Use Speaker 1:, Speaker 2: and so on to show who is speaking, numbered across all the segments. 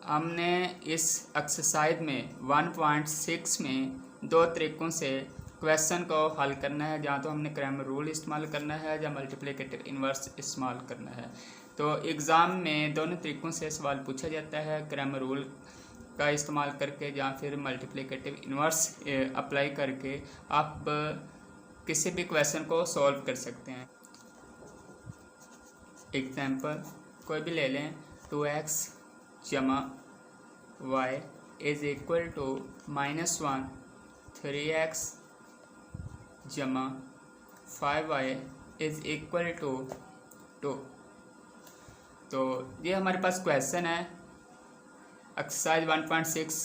Speaker 1: हमने इस एक्सरसाइज में 1.6 में दो तरीक़ों से क्वेश्चन को हल करना है, जहाँ तो हमने क्रैमर रूल इस्तेमाल करना है या मल्टीप्लिकेटिव इन्वर्स इस्तेमाल करना है। तो एग्ज़ाम में दोनों तरीक़ों से सवाल पूछा जाता है, क्रैमर रूल का इस्तेमाल करके या फिर मल्टीप्लिकेटिव इन्वर्स अप्लाई करके आप किसी भी क्वेश्चन को सॉल्व कर सकते हैं। एग्जाम्पल कोई भी ले लें, 2x जमा y is equal to -1, 3x जमा 5y इज़ इक्वल टू 2। तो ये हमारे पास क्वेश्चन है एक्सरसाइज 1.6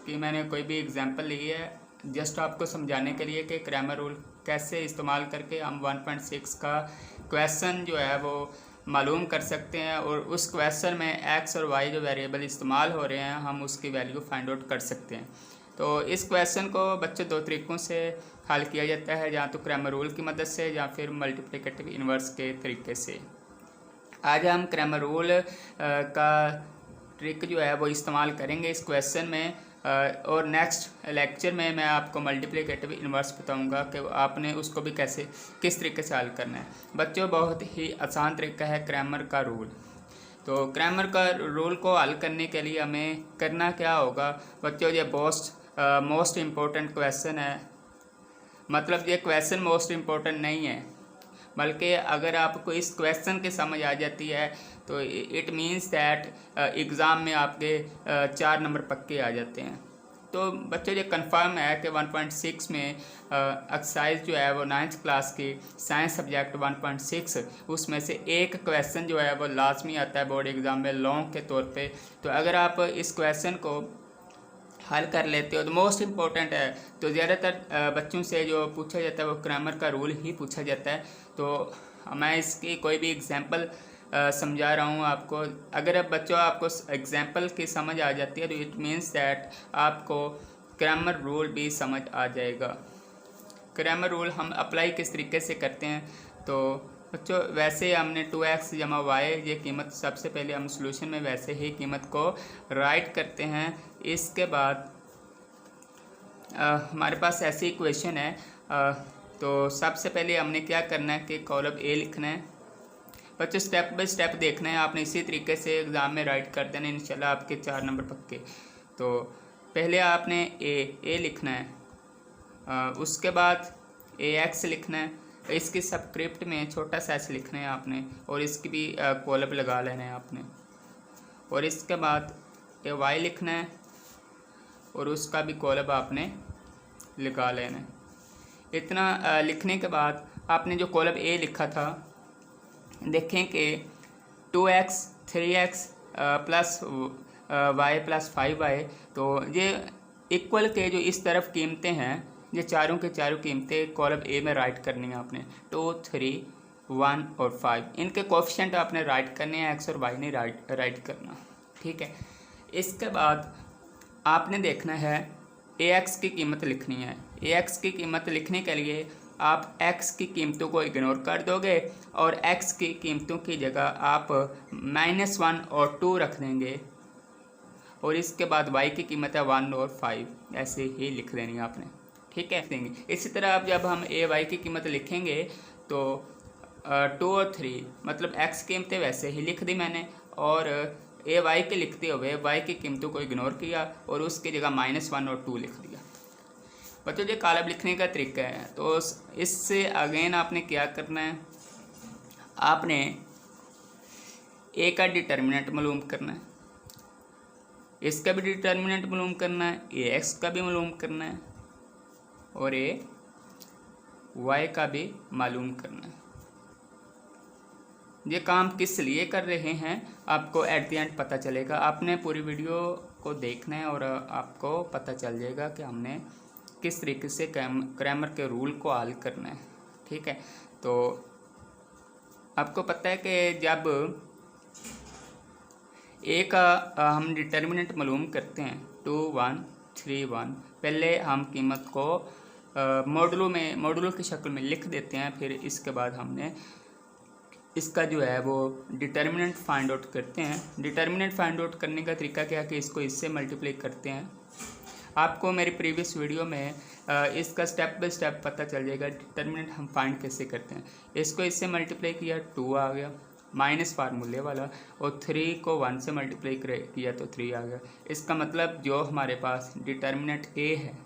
Speaker 1: की। मैंने कोई भी एग्जांपल ली है जस्ट आपको समझाने के लिए कि क्रैमर रूल कैसे इस्तेमाल करके हम 1.6 का क्वेश्चन जो है वो मालूम कर सकते हैं, और उस क्वेश्चन में x और y जो वेरिएबल इस्तेमाल हो रहे हैं हम उसकी वैल्यू फाइंड आउट कर सकते हैं। तो इस क्वेश्चन को बच्चों दो तरीक़ों से हल किया जाता है, या तो क्रैमर रूल की मदद से या फिर मल्टीप्लिकेटिव इन्वर्स के तरीके से। आज हम क्रैमर रूल का ट्रिक जो है वो इस्तेमाल करेंगे इस क्वेश्चन में, और नेक्स्ट लेक्चर में मैं आपको मल्टीप्लिकेटिव इन्वर्स बताऊंगा कि आपने उसको भी कैसे किस तरीके से हल करना है। बच्चों बहुत ही आसान तरीका है क्रैमर का रूल। तो क्रैमर का रूल को हल करने के लिए हमें करना क्या होगा बच्चों, ये मोस्ट इम्पोर्टेंट क्वेश्चन है। मतलब ये क्वेश्चन मोस्ट इम्पोर्टेंट नहीं है, बल्कि अगर आपको इस क्वेश्चन की समझ आ जाती है तो इट मीन्स दैट एग्ज़ाम में आपके 4 नंबर पक्के आ जाते हैं। तो बच्चों ये कंफर्म है कि 1.6 में एक्सरसाइज जो है वो 9th क्लास की साइंस सब्जेक्ट 1.6 उसमें से एक क्वेश्चन जो है वो लाजमी आता है बोर्ड एग्ज़ाम में लॉन्ग के तौर पे। तो अगर आप इस क्वेश्चन को हल कर लेते हो तो मोस्ट इम्पोर्टेंट है। तो ज़्यादातर बच्चों से जो पूछा जाता है वो क्रैमर का रूल ही पूछा जाता है। तो मैं इसकी कोई भी एग्जांपल समझा रहा हूँ आपको। अगर अब बच्चों आपको एग्जांपल की समझ आ जाती है तो इट मीन्स दैट आपको क्रैमर रूल भी समझ आ जाएगा। क्रैमर रूल हम अप्लाई किस तरीके से करते हैं, तो बच्चों वैसे हमने 2x जमा y ये कीमत सबसे पहले हम सॉल्यूशन में वैसे ही कीमत को राइट करते हैं। इसके बाद हमारे पास ऐसी इक्वेशन है, तो सबसे पहले हमने क्या करना है कि कॉलम ए लिखना है। बच्चों स्टेप बाय स्टेप देखना है, आपने इसी तरीके से एग्ज़ाम में राइट कर देना है, इंशाल्लाह आपके 4 नंबर पक्के। तो पहले आपने ए लिखना है, उसके बाद ax लिखना है, इसकी सबस्क्रिप्ट में छोटा सा एस लिखना है आपने, और इसकी भी कॉलम लगा लेना है आपने। और इसके बाद ay लिखना है और उसका भी कॉलम आपने लगा लेना है। इतना लिखने के बाद आपने जो कॉलम ए लिखा था देखें कि 2x 3x plus y plus 5y, तो ये इक्वल के जो इस तरफ कीमतें हैं ये चारों के चारों कीमतें कॉलम ए में राइट करनी है आपने। 2 3 1 और 5 इनके कोफिशिएंट आपने राइट करने हैं, x और y ने राइट करना, ठीक है। इसके बाद आपने देखना है ax की कीमत लिखनी है। ax की कीमत लिखने के लिए आप x की कीमतों को इग्नोर कर दोगे और x की कीमतों की जगह आप -1 और 2 रख देंगे, और इसके बाद y की कीमत है 1 और 5, ऐसे ही लिख देनी है आपने, ठीक है। देंगे इसी तरह अब जब हम ay की कीमत लिखेंगे तो 2 और 3 मतलब x कीमतें वैसे ही लिख दी मैंने, और ay के लिखते हुए y की कीमतों को इग्नोर किया और उसकी जगह -1 और 2 लिख दिया। बच्चों ये कॉलम लिखने का तरीका है। तो इससे अगेन आपने क्या करना है, आपने ए का डिटर्मिनेंट मालूम करना है, इसका भी डिटर्मिनेंट मालूम करना है, ax का भी मालूम करना है और y का भी मालूम करना है। ये काम किस लिए कर रहे हैं आपको एट द एंड पता चलेगा। आपने पूरी वीडियो को देखना है और आपको पता चल जाएगा कि हमने किस तरीके से क्रैमर के रूल को हल करना है, ठीक है। तो आपको पता है कि जब ए का हम डिटर्मिनेंट मालूम करते हैं 2 1 3 1, पहले हम कीमत को मॉडुलो की शक्ल में लिख देते हैं, फिर इसके बाद हमने इसका जो है वो डिटर्मिनेंट फाइंड आउट करते हैं। डिटर्मिनेंट फाइंड आउट करने का तरीका क्या है कि इसको इससे मल्टीप्लाई करते हैं। आपको मेरी प्रीवियस वीडियो में इसका स्टेप बाय स्टेप पता चल जाएगा डिटर्मिनेंट हम फाइंड कैसे करते हैं। इसको इससे मल्टीप्लाई किया 2 आ गया माइनस फार्मूले वाला, और 3 को 1 से मल्टीप्लाई किया तो 3 आ गया। इसका मतलब जो हमारे पास डिटर्मिनेंट ए है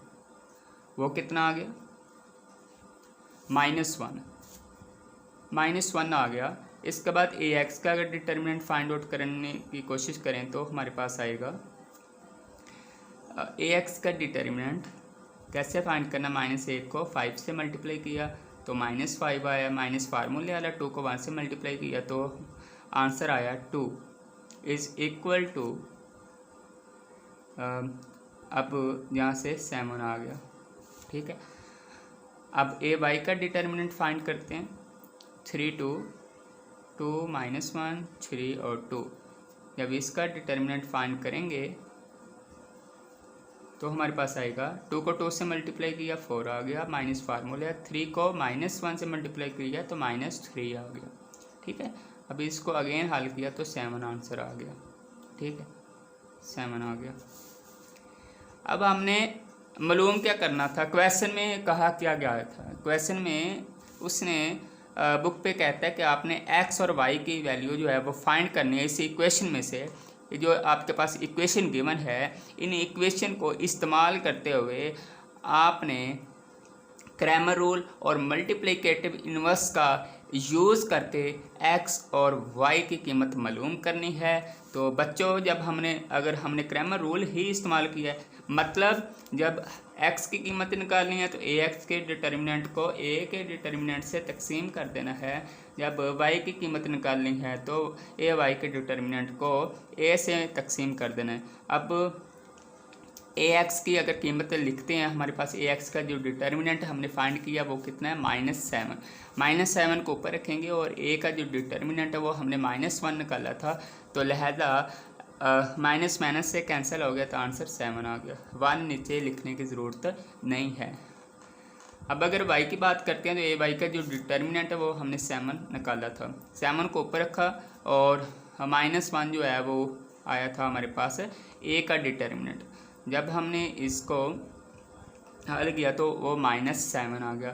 Speaker 1: वो कितना आ गया, -1 आ गया। इसके बाद ए एक्स का अगर डिटर्मिनेंट फाइंड आउट करने की कोशिश करें तो हमारे पास आएगा ए एक्स का डिटर्मिनेंट कैसे फाइंड करना, -1 को 5 से मल्टीप्लाई किया तो -5 आया, माइनस फार्मूले वाला 2 को 1 से मल्टीप्लाई किया तो आंसर आया 2 इज़ इक्वल टू, अब यहाँ से 7 आ गया। ठीक है, अब ए वाई का डिटर्मिनेंट फाइंड करते हैं। 3 2 2 -1 3 और 2। जब इसका डिटर्मिनेंट फाइंड करेंगे तो हमारे पास आएगा 2 को 2 से मल्टीप्लाई किया 4 आ गया, माइनस फार्मूला 3 को -1 से मल्टीप्लाई किया तो -3 आ गया। ठीक है, अब इसको अगेन हल किया तो 7 आंसर आ गया। ठीक है, 7 आ गया। अब हमने मालूम क्या करना था, क्वेश्चन में कहा क्या गया था। क्वेश्चन में उसने बुक पे कहता है कि आपने एक्स और वाई की वैल्यू जो है वो फाइंड करनी है इस इक्वेशन में से। जो आपके पास इक्वेशन गिवन है, इन इक्वेशन को इस्तेमाल करते हुए आपने क्रैमर रूल और मल्टीप्लिकेटिव इन्वर्स का यूज़ करके एक्स और वाई की कीमत मालूम करनी है। तो बच्चों, अगर हमने क्रैमर रूल ही इस्तेमाल किया है, मतलब जब एक्स की कीमत निकालनी है तो ए एक्स के डिटर्मिनेंट को ए के डिटर्मिनेंट से तकसीम कर देना है। जब वाई की कीमत निकालनी है तो ए वाई के डिटर्मिनेंट को ए से तकसीम कर देना है। अब ए एक्स की अगर कीमत लिखते हैं, हमारे पास ए एक्स का जो डिटर्मिनेंट हमने फाइंड किया वो कितना है, -7। -7 को ऊपर रखेंगे और ए का जो डिटर्मिनेंट है वो हमने -1 निकाला था, तो लिहाजा माइनस माइनस से कैंसिल हो गया तो आंसर 7 आ गया। 1 नीचे लिखने की ज़रूरत नहीं है। अब अगर y की बात करते हैं तो ए वाई का जो डिटर्मिनेंट है वो हमने 7 निकाला था, 7 को ऊपर रखा और -1 जो है वो आया था हमारे पास ए का डिटर्मिनेंट। जब हमने इसको हल किया तो वो -7 आ गया,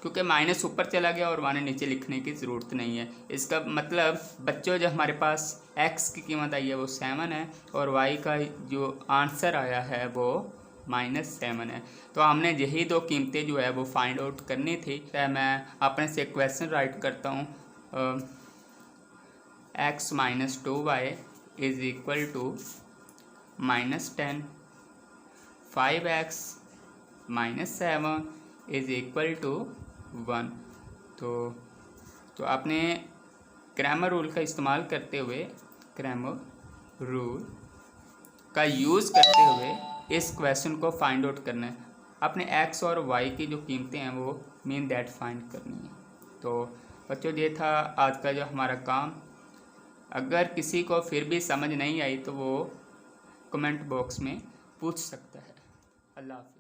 Speaker 1: क्योंकि माइनस ऊपर चला गया और 1 नीचे लिखने की ज़रूरत नहीं है। इसका मतलब बच्चों, जो हमारे पास x की कीमत आई है वो 7 है और y का जो आंसर आया है वो -7 है। तो हमने यही दो कीमतें जो है वो फाइंड आउट करनी थी। तो मैं अपने से क्वेश्चन राइट करता हूँ, x - 2y is equal to -10, 5x - 7 is equal to 1। तो आपने क्रैमर रूल का इस्तेमाल करते हुए, क्रैमर रूल का यूज़ करते हुए इस क्वेश्चन को फाइंड आउट करना है। अपने x और y की जो कीमतें हैं वो मीन दैट फाइंड करनी है। तो बच्चों, ये था आज का जो हमारा काम। अगर किसी को फिर भी समझ नहीं आई तो वो कमेंट बॉक्स में पूछ सकता है। अल्लाह हाफ़िज़।